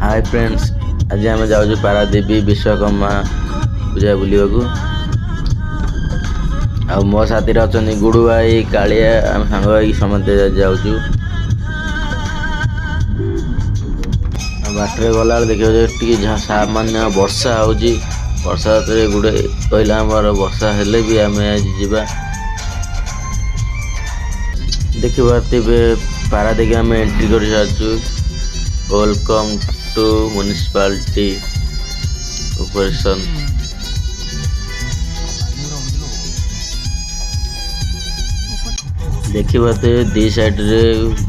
Hi friends, आज आम जाऊँ पारादीप विश्वकर्मा पूजा बुलवाक आ मो साथी अच्छा गुडू भाई कालिया आम सांग समस्ते जाऊँ बाटर गला देखिए सामान्य वर्षा होची वर्षा गुड़े कहला वर्षा हेले भी आम आज जा देखिए पारादीप आम एंट्री कर सारी वेलकम टू म्युनिसिपालिटी ऑपरेशन देखिए दी साइड रे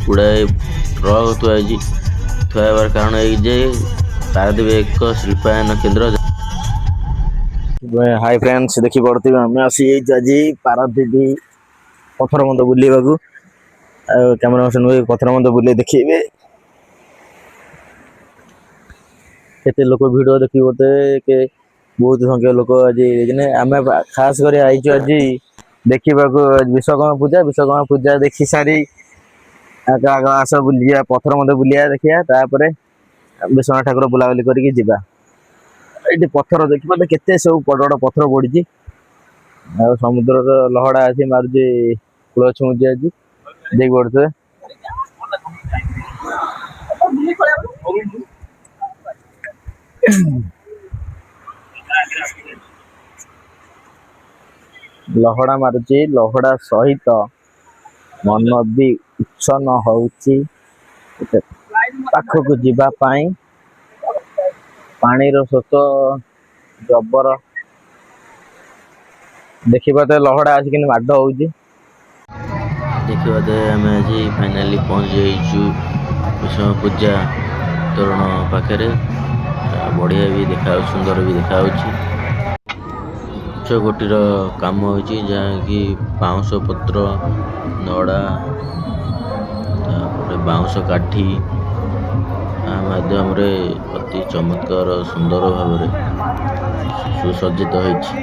गुड़ाए ट्रक थुआबार कारण ये पारादीप एक शिल्पायन केन्द्र। हाय फ्रेंड्स देखी पड़े आम आसी आज पारादीप पथर बंध बुलवाक कैमरा पर्सन पथर बंध बुले देखिए केते लोक भिड देखिए बोलते बहुत संख्या लोक आज आम खास कर आज देखा विश्वकर्मा पूजा देखी सारी आस बुलिया पथर मध्य बुलिया देखिया विश्वनाथ ठाकुर बुलाबुली करके जीवा ये पथर देखिए केते सब बड़ बड़ पथर पड़ी समुद्र लहड़ा अच्छी मारुति कूल छुची आज देख पड़े लहड़ा मारुची लहड़ा सहित मन भी उच्छन होउची पाखक जीवाई पानी स्रोत जबर देखिए लहड़ा आसिक माड हो देखिए आम आज फाइनाली पहुँच जाइचु विश्व पूजा तोरण पाखे बढ़िया भी देखा सुंदर भी देखा उच्च कोटीर काम हो जहाँकि बाउंश पत्र नड़ा बाउंश काठी माध्यम अति चमत्कार सुंदर भाव सुसज्जित होइछि।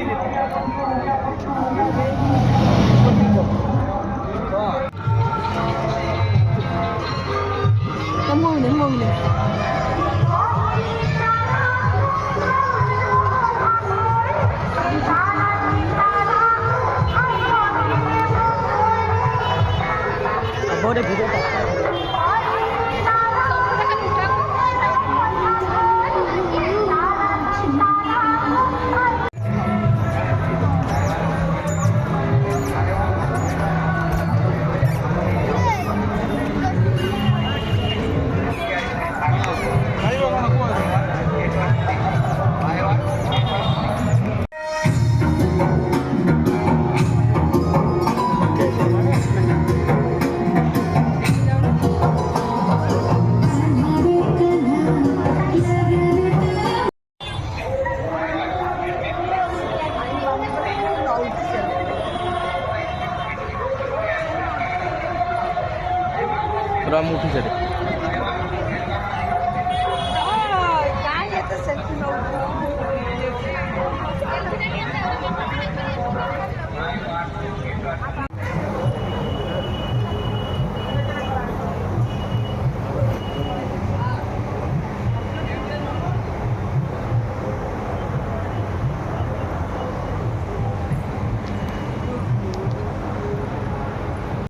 मुठी